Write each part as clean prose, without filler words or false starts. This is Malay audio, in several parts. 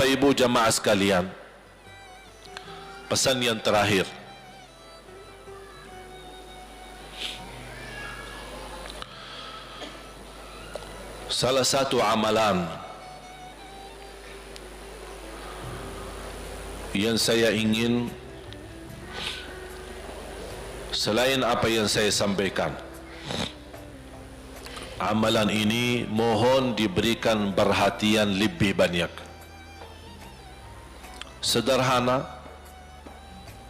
Bapak Ibu jamaah sekalian, pesan yang terakhir. Salah satu amalan yang saya ingin, selain apa yang saya sampaikan, amalan ini mohon diberikan perhatian lebih banyak. Sederhana,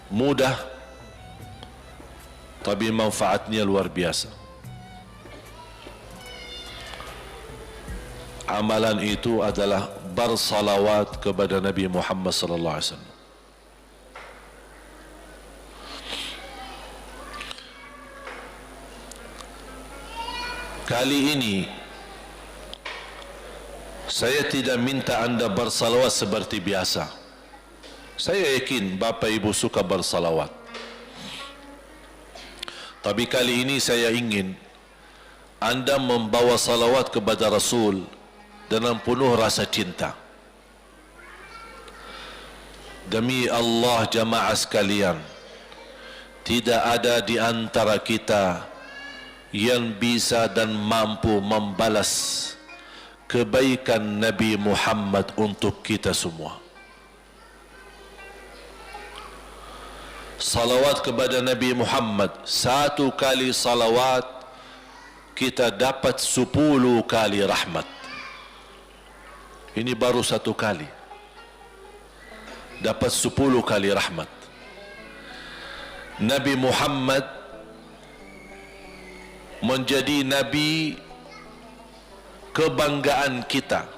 mudah, tapi manfaatnya luar biasa. Amalan itu adalah bersalawat kepada Nabi Muhammad sallallahu alaihi wasallam. Kali ini saya tidak minta anda bersalawat seperti biasa. Saya yakin Bapak Ibu suka bersalawat. Tapi kali ini saya ingin anda membawa salawat kepada Rasul dengan penuh rasa cinta. Demi Allah jamaah sekalian, tidak ada di antara kita yang bisa dan mampu membalas kebaikan Nabi Muhammad untuk kita semua. Salawat kepada Nabi Muhammad, satu kali salawat kita dapat 10 kali rahmat. Ini baru satu kali, dapat 10 kali rahmat. Nabi Muhammad menjadi Nabi kebanggaan kita,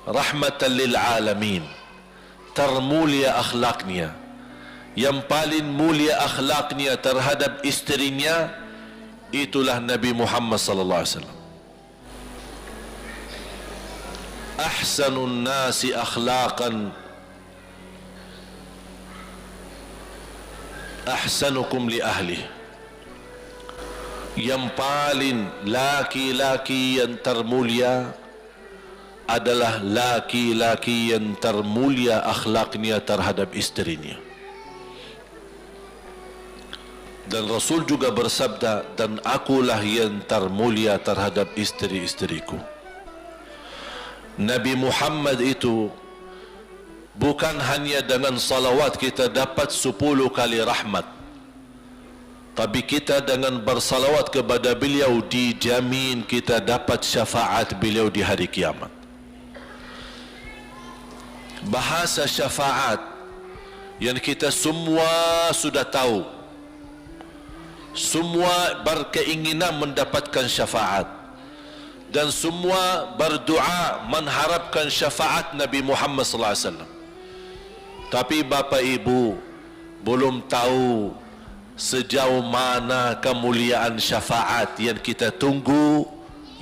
rahmatan lil alamin, termulia akhlaknya. Yang paling mulia akhlaknya terhadap istrinya, itulah Nabi Muhammad sallallahu alaihi wasallam. Ahsanun nasi akhlaqan ahsanukum li ahli. Yang paling laki-laki yang termulia adalah laki-laki yang termulia akhlaknya terhadap istrinya. Dan Rasul juga bersabda, dan akulah yang termulia terhadap istri-istriku. Nabi Muhammad itu bukan hanya dengan salawat kita dapat 10 kali rahmat, tapi kita dengan bersalawat kepada beliau dijamin kita dapat syafaat beliau di hari kiamat. Bahasa syafaat yang kita semua sudah tahu, semua berkeinginan mendapatkan syafaat, dan semua berdoa mengharapkan syafaat Nabi Muhammad sallallahu alaihi wasallam. Tapi Bapak Ibu belum tahu sejauh mana kemuliaan syafaat yang kita tunggu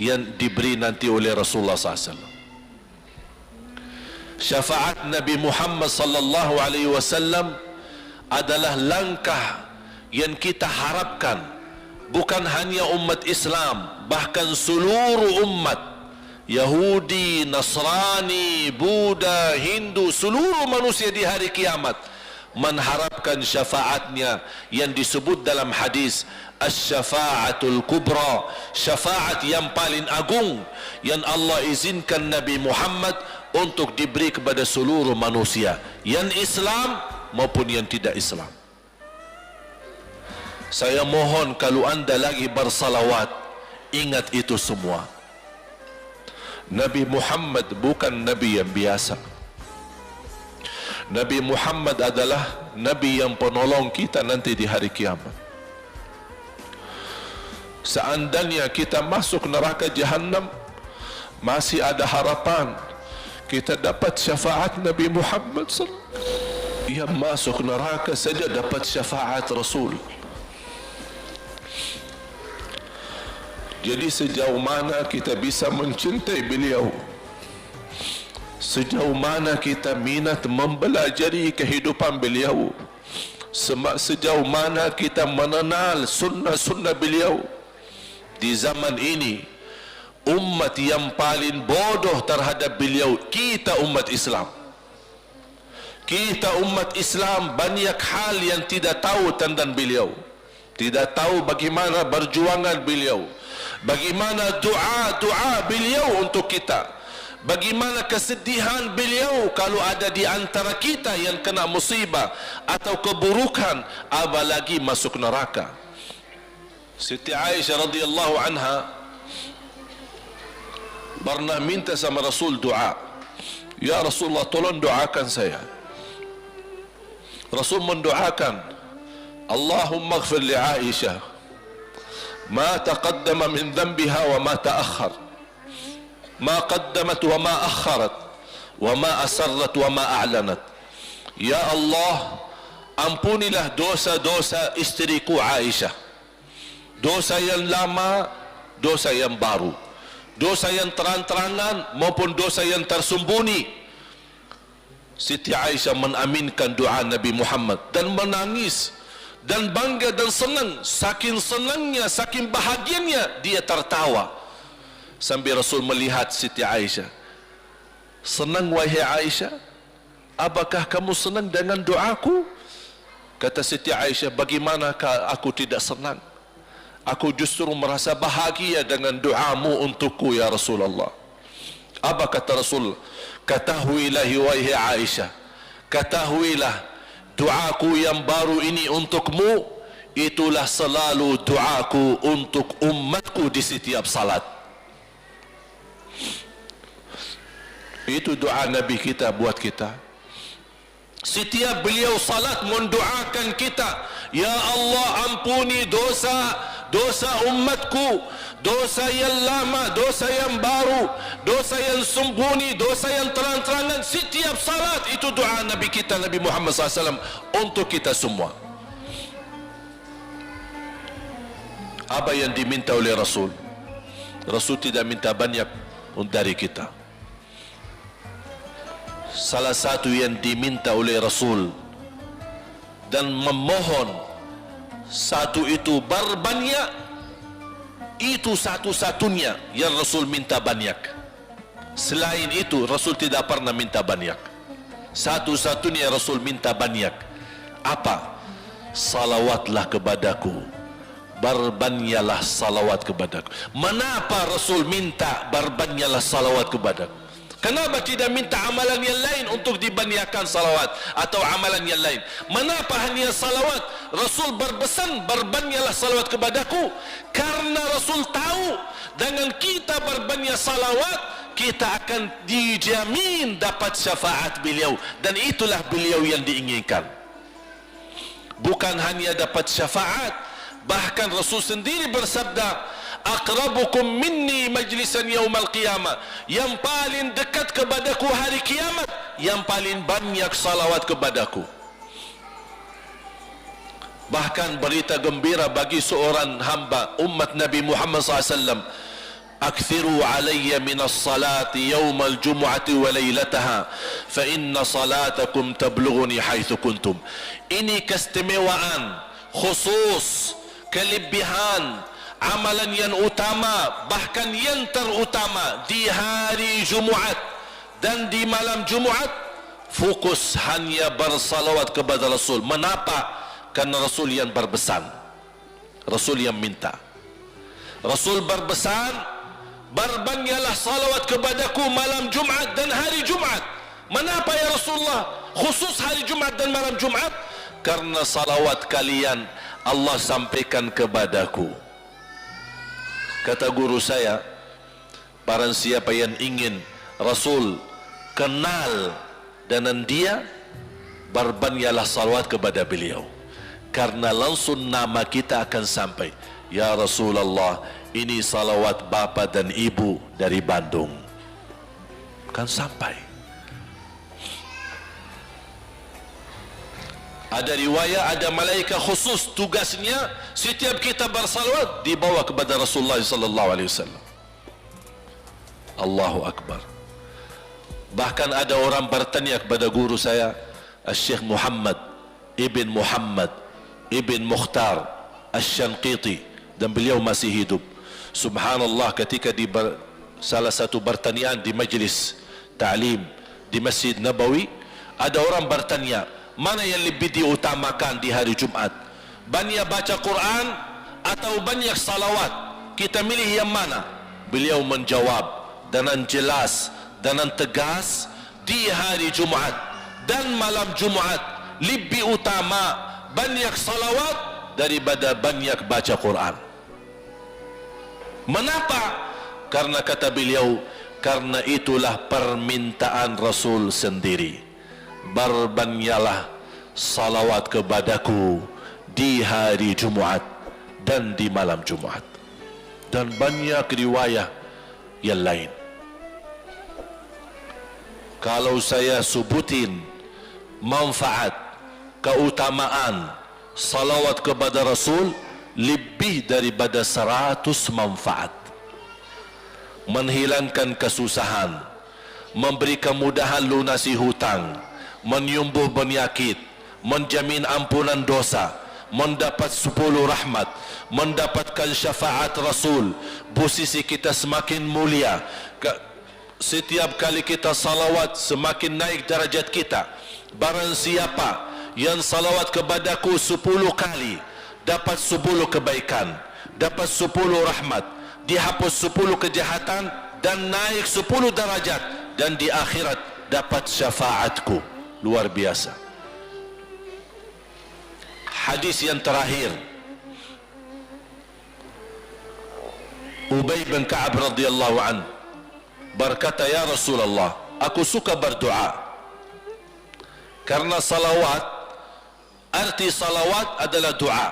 yang diberi nanti oleh Rasulullah sallallahu alaihi wasallam. Syafaat Nabi Muhammad sallallahu alaihi wasallam adalah langkah yang kita harapkan, bukan hanya umat Islam, bahkan seluruh umat, Yahudi, Nasrani, Buddha, Hindu, seluruh manusia di hari kiamat mengharapkan syafaatnya yang disebut dalam hadis Asy-Syafa'atul Kubra, syafaat yang paling agung yang Allah izinkan Nabi Muhammad untuk diberi kepada seluruh manusia, yang Islam maupun yang tidak Islam. Saya mohon kalau anda lagi bersalawat, ingat itu semua. Nabi Muhammad bukan Nabi yang biasa. Nabi Muhammad adalah Nabi yang penolong kita nanti di hari kiamat. Seandainya kita masuk neraka Jahannam, masih ada harapan kita dapat syafaat Nabi Muhammad sallallahu alaihi wasallam. Yang masuk neraka saja dapat syafaat Rasul. Jadi sejauh mana kita bisa mencintai beliau, sejauh mana kita minat mempelajari kehidupan beliau, sejauh mana kita mengenal sunnah-sunnah beliau. Di zaman ini umat yang paling bodoh terhadap beliau kita umat Islam. Kita umat Islam banyak hal yang tidak tahu tentang beliau, tidak tahu bagaimana perjuangan beliau, bagaimana doa beliau untuk kita, bagaimana kesedihan beliau kalau ada di antara kita yang kena musibah atau keburukan, apalagi masuk neraka. Siti Aisyah radhiyallahu anha pernah minta sama Rasul doa, ya Rasulullah tolong doakan saya. Rasul mendoakan, Allahumma ighfir li Aisyah ma taqaddama min dhanbiha wa ma ta'akhkhar, ma qaddamat wa ma akharat, wa ma asarrat wa ma a'lanat. Ya Allah, ampunilah dosa-dosa istriku Aisyah, dosa yang lama, dosa yang baru, dosa yang terang-terangan maupun dosa yang tersembunyi. Siti Aisyah menaminkan doa Nabi Muhammad dan menangis dan bangga dan senang. Saking senangnya, saking bahagianya, dia tertawa sambil Rasul melihat Siti Aisyah. Senang wahai Aisyah? Apakah kamu senang dengan doaku? Kata Siti Aisyah, bagaimanakah aku tidak senang? Aku justru merasa bahagia dengan doamu untukku ya Rasulullah. Apa kata Rasul? Ketahuilah wahai Aisyah, ketahuilah doaku yang baru ini untukmu, itulah selalu doaku untuk umatku di setiap salat. Itu doa Nabi kita buat kita. Setiap beliau salat mendoakan kita, ya Allah ampuni dosa umatku, dosa yang lama, dosa yang baru, dosa yang sembunyi, dosa yang terang-terangan. Setiap salat itu doa Nabi kita, Nabi Muhammad SAW untuk kita semua. Apa yang diminta oleh Rasul? Rasul tidak minta banyak dari kita. Salah satu yang diminta oleh Rasul dan memohon, satu itu berbanyak, itu satu-satunya yang Rasul minta banyak. Selain itu Rasul tidak pernah minta banyak. Satu-satunya Rasul minta banyak. Apa? Salawatlah kepadaku, berbanyaklah salawat kepadaku. Mengapa Rasul minta berbanyaklah salawat kepadaku? Kenapa tidak minta amalan yang lain untuk dibanyakkan salawat atau amalan yang lain? Mengapa hanya salawat? Rasul berpesan berbanyaklah salawat kepadaku, karena Rasul tahu dengan kita berbanyak salawat kita akan dijamin dapat syafaat beliau, dan itulah beliau yang diinginkan. Bukan hanya dapat syafaat, bahkan Rasul sendiri bersabda, aqrabukum minni majlisan yaumal qiyamah, yang paling dekat kepadaku hari kiamat yang paling banyak salawat kepadaku. Bahkan berita gembira bagi seorang hamba umat Nabi Muhammad SAW, akthiru alayya minas salati yaumal jumu'ati wa laylataha fa inna salatakum tablughuni haitsu kuntum. Ini keistimewaan khusus, kelebihan, amalan yang utama, bahkan yang terutama di hari Jumaat dan di malam Jumaat, fokus hanya bersalawat kepada Rasul. Mengapa? Karena Rasul yang berpesan, Rasul yang minta. Rasul berpesan, berbanyaklah salawat kepadaku malam Jumaat dan hari Jumaat. Mengapa ya Rasulullah khusus hari Jumaat dan malam Jumaat? Karena salawat kalian Allah sampaikan kepadaku. Kata guru saya, barang siapa yang ingin Rasul kenal dengan dia, berbanyaklah salawat kepada beliau, karena langsung nama kita akan sampai. Ya Rasulullah, ini salawat bapa dan ibu dari Bandung, kan sampai. Ada riwayat, ada malaikat khusus tugasnya setiap kita bersalawat dibawa kepada Rasulullah sallallahu alaihi wasallam. Allahu akbar. Bahkan ada orang bertanya kepada guru saya, Syekh Muhammad ibn Mukhtar Asy-Syanqiti, dan beliau masih hidup. Subhanallah, ketika salah satu pertanyaan di majlis ta'lim di Masjid Nabawi, ada orang bertanya, mana yang lebih diutamakan di hari Jumat? Banyak baca Quran atau banyak salawat? Kita milih yang mana? Beliau menjawab dengan jelas, dengan tegas, di hari Jumat dan malam Jumat lebih utama banyak salawat daripada banyak baca Quran. Mengapa? Karena kata beliau, karena itulah permintaan Rasul sendiri. Berbanyaklah salawat kepadaku di hari Jumat dan di malam Jumat. Dan banyak riwayat yang lain. Kalau saya sebutin manfaat, keutamaan salawat kepada Rasul, lebih daripada 100 manfaat. Menghilangkan kesusahan, memberi kemudahan lunasi hutang, menyembuh penyakit, menjamin ampunan dosa, mendapat 10 rahmat, mendapatkan syafaat Rasul, posisi kita semakin mulia. Setiap kali kita salawat semakin naik darajat kita. Barang siapa yang salawat kepadaku 10 kali, dapat 10 kebaikan, dapat 10 rahmat, dihapus 10 kejahatan, dan naik 10 darajat, dan di akhirat dapat syafaatku. Luar biasa. Hadis yang terakhir, Ubay bin Ka'ab radhiyallahu an berkata, ya Rasulullah, aku suka berdoa karena salawat, arti salawat adalah doa.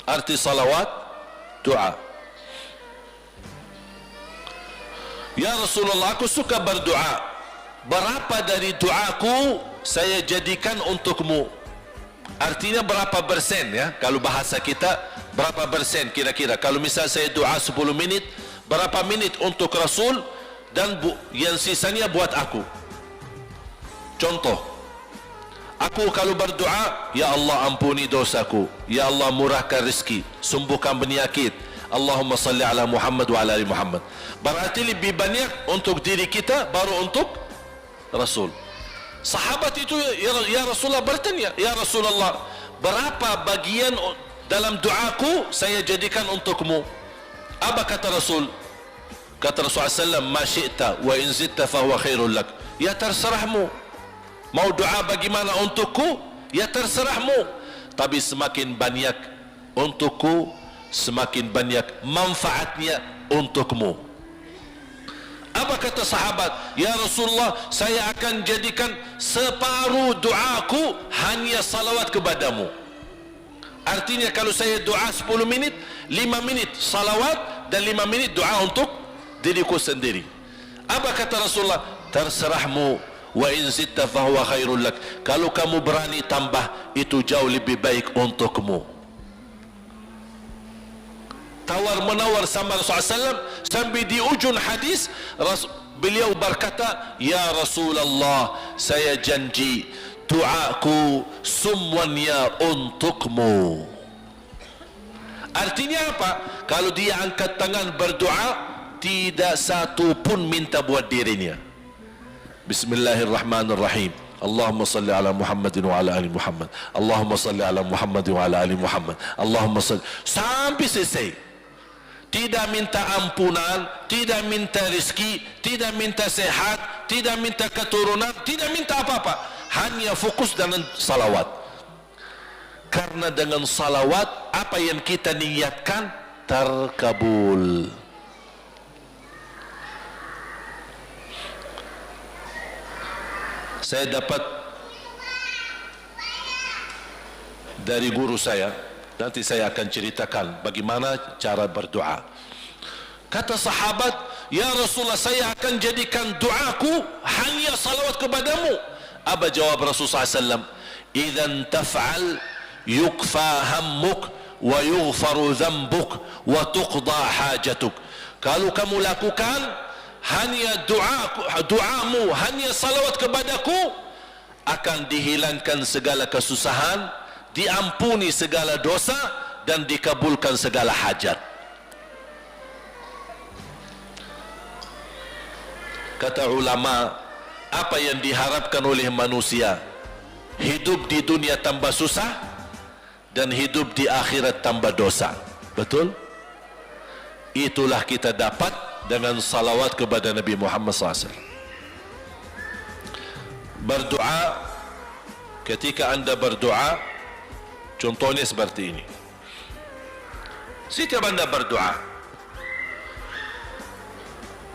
Arti salawat doa. Ya Rasulullah, aku suka berdoa. Berapa dari doaku saya jadikan untukmu? Artinya berapa persen ya? Kalau bahasa kita, berapa persen kira-kira? Kalau misal saya doa 10 menit, berapa menit untuk Rasul, dan yang sisanya buat aku? Contoh, aku kalau berdoa, ya Allah ampuni dosaku, ya Allah murahkan rezeki, sembuhkan penyakit, Allahumma salli ala Muhammad wa ala ali Muhammad. Berarti lebih banyak untuk diri kita, baru untuk Rasul. Sahabat itu ya Rasulullah bertanya, ya Rasulullah, berapa bagian dalam doaku saya jadikan untukmu? Apa kata Rasul? Kata Rasulullah SAW, ma syi'ta wa in zidta fahuwa khairul lak. Ya terserahmu, mau doa bagaimana untukku, ya terserahmu, tapi semakin banyak untukku, semakin banyak manfaatnya untukmu. Apa kata sahabat? Ya Rasulullah, saya akan jadikan separuh doaku hanya salawat kepadamu. Artinya kalau saya doa 10 menit, 5 menit salawat dan 5 menit doa untuk diriku sendiri. Apa kata Rasulullah? Terserahmu, wa in zitta fahuwa khairul lak. Kalau kamu berani tambah, itu jauh lebih baik untukmu. Tawar menawar sama Rasulullah SAW, sampai di ujung hadis beliau berkata, ya Rasulullah, saya janji doaku semuanya untukmu. Artinya apa? Kalau dia angkat tangan berdoa, tidak satu pun minta buat dirinya. Bismillahirrahmanirrahim. Allahumma salli ala Muhammadin wa ala ali Muhammad. Allahumma salli ala Muhammadin wa ala ali Muhammad. Allahumma salli, sampai selesai. Tidak minta ampunan, tidak minta rezeki, tidak minta sehat, tidak minta keturunan, tidak minta apa-apa. Hanya fokus dengan salawat. Karena dengan salawat, apa yang kita niatkan terkabul. Saya dapat dari guru saya, nanti saya akan ceritakan bagaimana cara berdoa. Kata sahabat, ya Rasulullah, saya akan jadikan doaku hanya salawat kepadamu. Apa jawab Rasulullah SAW? Idzan taf'al yukfa hammuk wa yughfaru dhanbuk wa tuqda hajatuk. Kalau kamu lakukan hanya doamu, hanya salawat kepadaku, akan dihilangkan segala kesusahan, diampuni segala dosa, dan dikabulkan segala hajat. Kata ulama, apa yang diharapkan oleh manusia? Hidup di dunia tambah susah dan hidup di akhirat tambah dosa. Betul? Itulah kita dapat dengan salawat kepada Nabi Muhammad SAW. Berdoa, ketika anda berdoa, contohnya seperti ini. Setiap anda berdoa,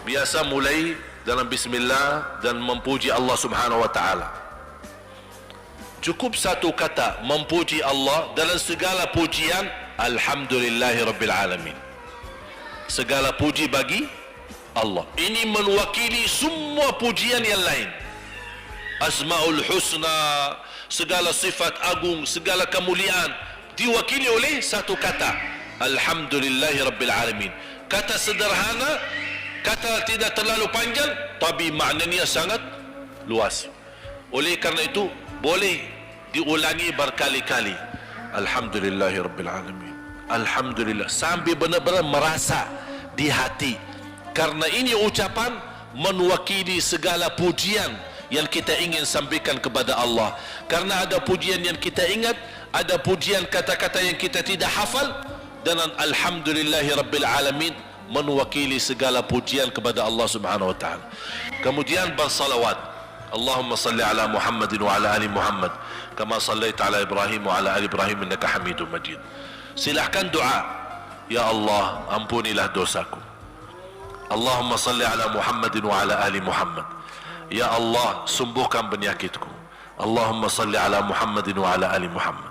biasa mulai dalam bismillah dan memuji Allah Subhanahu wa taala. Cukup satu kata memuji Allah dalam segala pujian, alhamdulillahirabbil alamin. Segala puji bagi Allah. Ini mewakili semua pujian yang lain. Asmaul husna, segala sifat agung, segala kemuliaan diwakili oleh satu kata, alhamdulillahirabbil alamin. Kata sederhana, kata tidak terlalu panjang, tapi maknanya sangat luas. Oleh kerana itu boleh diulangi berkali-kali, alhamdulillahirabbil alamin, alhamdulillah, sambil benar-benar merasa di hati. Karena ini ucapan mewakili segala pujian yang kita ingin sampaikan kepada Allah. Karena ada pujian yang kita ingat, ada pujian kata-kata yang kita tidak hafal, dan alhamdulillahirabbil alamin mewakili segala pujian kepada Allah Subhanahu wa taala. Kemudian bersalawat, Allahumma salli ala Muhammadin wa ala ali Muhammad kama sallaita ala Ibrahim wa ala ali Ibrahim innaka Hamidum Majid. Silahkan doa, ya Allah ampunilah dosaku. Allahumma salli ala Muhammadin wa ala ali Muhammad. Ya Allah sembuhkan penyakitku. Allahumma salli ala Muhammadin wa ala ali Muhammad.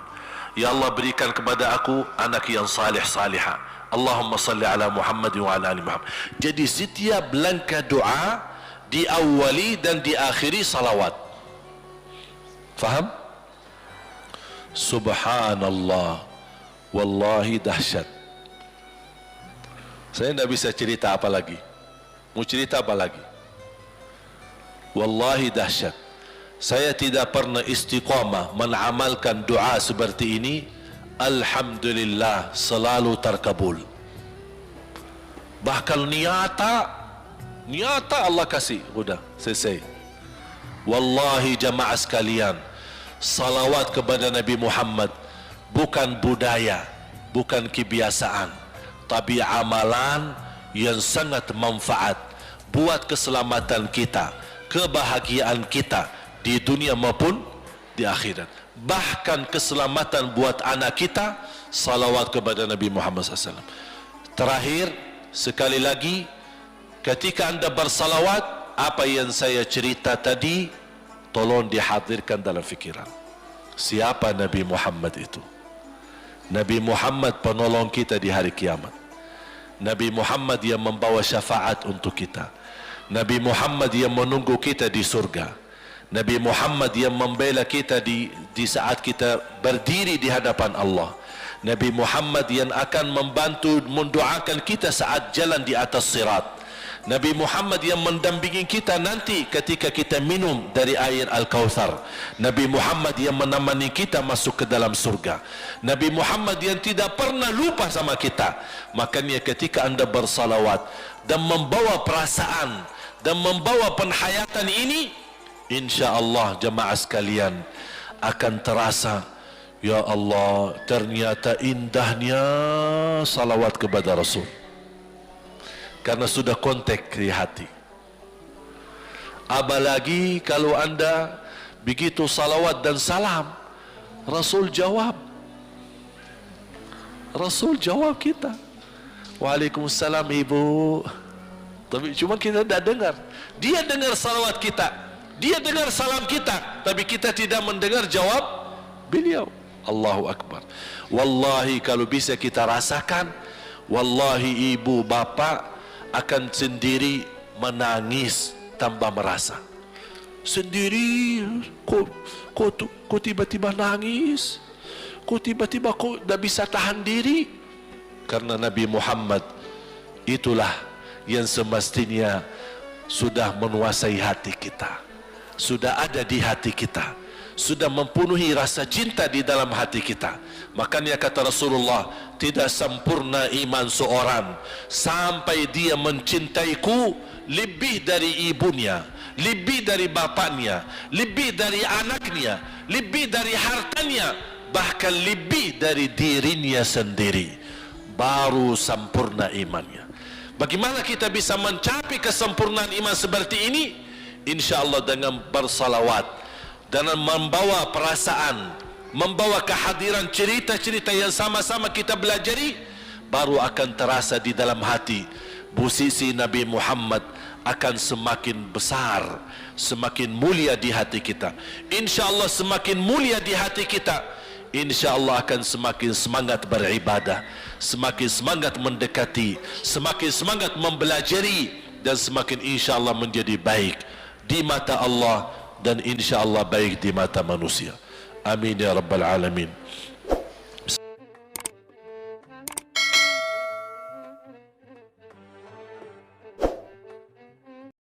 Ya Allah berikan kepada aku anak yang salih salihah. Allahumma salli ala Muhammad wa ala ali Muhammad. Jadi setiap langkah doa diawali dan diakhiri salawat. Faham? Subhanallah, wallahi dahsyat. Saya tidak bisa cerita apa lagi. Mau cerita apa lagi? Wallahi dahsyat. Saya tidak pernah istiqamah mengamalkan doa seperti ini. Alhamdulillah selalu terkabul. Bahkan nyata Allah kasih. Sudah selesai. Wallahi jamaah sekalian, salawat kepada Nabi Muhammad bukan budaya, bukan kebiasaan, tapi amalan yang sangat manfaat buat keselamatan kita, kebahagiaan kita di dunia maupun di akhirat. Bahkan keselamatan buat anak kita, salawat kepada Nabi Muhammad SAW. Terakhir, sekali lagi, ketika anda bersalawat, apa yang saya cerita tadi, tolong dihadirkan dalam fikiran. Siapa Nabi Muhammad itu? Nabi Muhammad penolong kita di hari kiamat. Nabi Muhammad yang membawa syafaat untuk kita. Nabi Muhammad yang menunggu kita di surga. Nabi Muhammad yang membela kita di saat kita berdiri di hadapan Allah. Nabi Muhammad yang akan membantu mendoakan kita saat jalan di atas sirat. Nabi Muhammad yang mendampingi kita nanti ketika kita minum dari air Al-Kautsar. Nabi Muhammad yang menemani kita masuk ke dalam surga. Nabi Muhammad yang tidak pernah lupa sama kita. Makanya ketika anda bersalawat dan membawa perasaan dan membawa penghayatan ini, insya-Allah jemaah sekalian akan terasa, ya Allah, ternyata indahnya salawat kepada Rasul. Karena sudah kontak di hati. Apalagi kalau anda begitu salawat dan salam, Rasul jawab. Rasul jawab kita. Waalaikumsalam ibu. Tapi cuma kita tidak dengar. Dia dengar salawat kita, dia dengar salam kita, tapi kita tidak mendengar jawab beliau. Allahu Akbar. Wallahi kalau bisa kita rasakan, wallahi ibu bapa akan sendiri menangis tanpa merasa. Sendiri, kok tiba-tiba nangis? Kok tiba-tiba kok tidak bisa tahan diri? Karena Nabi Muhammad itulah yang semestinya sudah menguasai hati kita, sudah ada di hati kita, sudah mempenuhi rasa cinta di dalam hati kita. Makanya kata Rasulullah, tidak sempurna iman seorang sampai dia mencintaiku lebih dari ibunya, lebih dari bapaknya, lebih dari anaknya, lebih dari hartanya, bahkan lebih dari dirinya sendiri, baru sempurna imannya. Bagaimana kita bisa mencapai kesempurnaan iman seperti ini? InsyaAllah dengan bersalawat, dengan membawa perasaan, membawa kehadiran cerita-cerita yang sama-sama kita belajari, baru akan terasa di dalam hati posisi Nabi Muhammad akan semakin besar, semakin mulia di hati kita. InsyaAllah semakin mulia di hati kita, InsyaAllah akan semakin semangat beribadah, semakin semangat mendekati, semakin semangat mempelajari, dan semakin InsyaAllah menjadi baik di mata Allah dan InsyaAllah baik di mata manusia. Amin ya Rabbal Alamin.